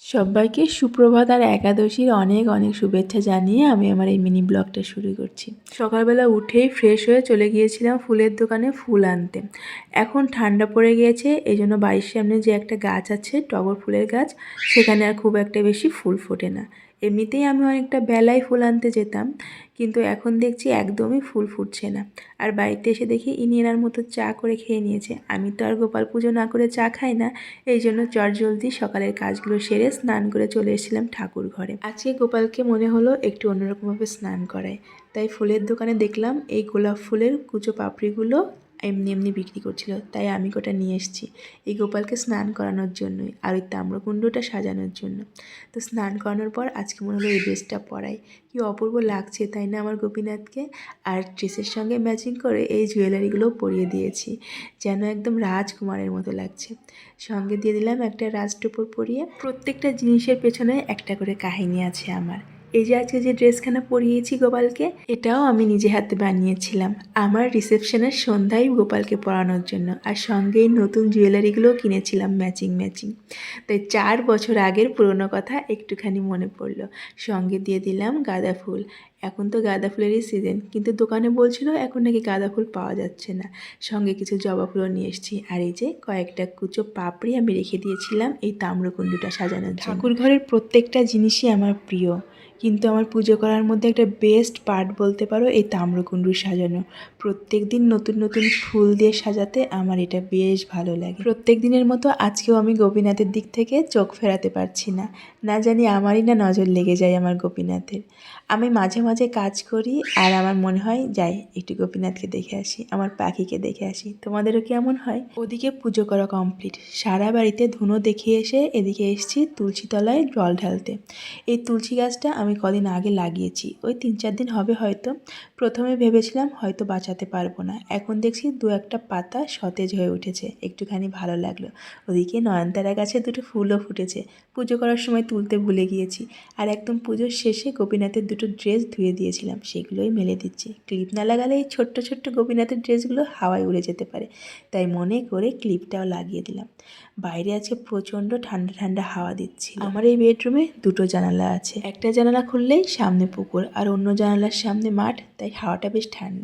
সবাইকে সুপ্রভাত আর একাদশীর অনেক অনেক শুভেচ্ছা জানিয়ে আমি আমার এই মিনি ব্লগটা শুরু করছি। সকালবেলা উঠেই ফ্রেশ হয়ে চলে গিয়েছিলাম ফুলের দোকানে ফুল আনতে। এখন ঠান্ডা পড়ে গিয়েছে, এই জন্য বাড়ির সামনে যে একটা গাছ আছে টগর ফুলের গাছ, সেখানে আর খুব একটা বেশি ফুল ফোটে না। এমনিতেই আমি অনেকটা বেলায় ফুল আনতে যেতাম, কিন্তু এখন দেখছি একদমই ফুল ফুটছে না। আর বাড়িতে এসে দেখি ইনি এনার মতো চা করে খেয়ে নিয়েছে। আমি তো আর গোপাল পুজো না করে চা খাই না, এই জন্য চটজলদি সকালের কাজগুলো সেরে স্নান করে চলে এসেছিলাম ঠাকুর ঘরে। আজকে গোপালকে মনে হলো একটু অন্যরকমভাবে স্নান করায়, তাই ফুলের দোকানে দেখলাম এই গোলাপ ফুলের কুচো পাপড়িগুলো এমনি এমনি বিক্রি করছিল, তাই আমি ওটা নিয়ে এসেছি এই গোপালকে স্নান করানোর জন্যই আর ওই তাম্রকুণ্ডটা সাজানোর জন্য। তো স্নান করানোর পর আজকে মনে হলো এই ড্রেসটা পরাই, কি অপূর্ব লাগছে তাই না আমার গোপীনাথকে। আর ড্রেসের সঙ্গে ম্যাচিং করে এই জুয়েলারিগুলোও পরিয়ে দিয়েছি, যেন একদম রাজকুমারের মতো লাগছে। সঙ্গে দিয়ে দিলাম একটা রাজটোপর পরিয়ে। প্রত্যেকটা জিনিসের পেছনে একটা করে কাহিনী আছে আমার। এই যে আজকে যে ড্রেসখানা পরিয়েছি গোপালকে, এটাও আমি নিজে হাতে বানিয়েছিলাম আমার রিসেপশনের সন্ধ্যায় গোপালকে পরানোর জন্য। আর সঙ্গে এই নতুন জুয়েলারিগুলোও কিনেছিলাম ম্যাচিং ম্যাচিং। তাই 4 বছর আগের পুরনো কথা একটুখানি মনে পড়লো। সঙ্গে দিয়ে দিলাম গাঁদা ফুল। এখন তো গাঁদা ফুলেরই সিজন, কিন্তু দোকানে বলছিল এখন নাকি গাঁদা ফুল পাওয়া যাচ্ছে না। সঙ্গে কিছু জবা ফুলও নিয়ে এসেছি। আর এই যে কয়েকটা কুচো পাপড়ি আমি রেখে দিয়েছিলাম এই তাম্রকুণ্ডটা সাজানোর জন্য। ঠাকুর ঘরের প্রত্যেকটা জিনিসই আমার প্রিয়, কিন্তু আমার পুজো করার মধ্যে একটা বেস্ট পার্ট বলতে পারো এই তাম্রকুণ্ডু সাজানো। প্রত্যেক দিন নতুন নতুন ফুল দিয়ে সাজাতে আমার এটা বেশ ভালো লাগে। প্রত্যেক দিনের মতো আজকেও আমি গোপীনাথের দিক থেকে চোখ ফেরাতে পারছি না, না জানি আমারই না নজর লেগে যায় আমার গোপীনাথের। আমি মাঝে মাঝে কাজ করি আর আমার মনে হয় যাই একটু গোপীনাথকে দেখে আসি, আমার পাখিকে দেখে আসি। তোমাদেরও কেমন হয়? ওদিকে পুজো করা কমপ্লিট, সারা বাড়িতে ধুনো দেখিয়ে এসে এদিকে এসেছি তুলসী তলায় জল ঢালতে। এই তুলসী গাছটা আমি কদিন আগে লাগিয়েছি, ওই 3-4 দিন হবে হয়তো। প্রথমে ভেবেছিলাম হয়তো বাঁচাতে পারবো না, এখন দেখছি 2-1টা পাতা সতেজ হয়ে উঠেছে, একটুখানি ভালো লাগলো। ওদিকে নয়নতারা গাছে 2টো ফুলও ফুটেছে, পুজো করার সময় তুলতে ভুলে গিয়েছি। আর একদম পুজোর শেষে গোপীনাথের 2টো ড্রেস ধুয়ে দিয়েছিলাম, সেগুলোই মেলে দিচ্ছি। ক্লিপ না লাগালে এই ছোট্ট ছোট্ট গোপীনাথের ড্রেসগুলো হাওয়ায় উড়ে যেতে পারে, তাই মনে করে ক্লিপটাও লাগিয়ে দিলাম। বাইরে আজকে প্রচণ্ড ঠান্ডা ঠান্ডা হাওয়া দিচ্ছি। আমার এই বেডরুমে 2টো জানালা আছে, একটা জানালা খুললেই সামনে পুকুর আর অন্য জানালার সামনে মাঠ, তাই হাওয়াটা বেশ ঠান্ডা।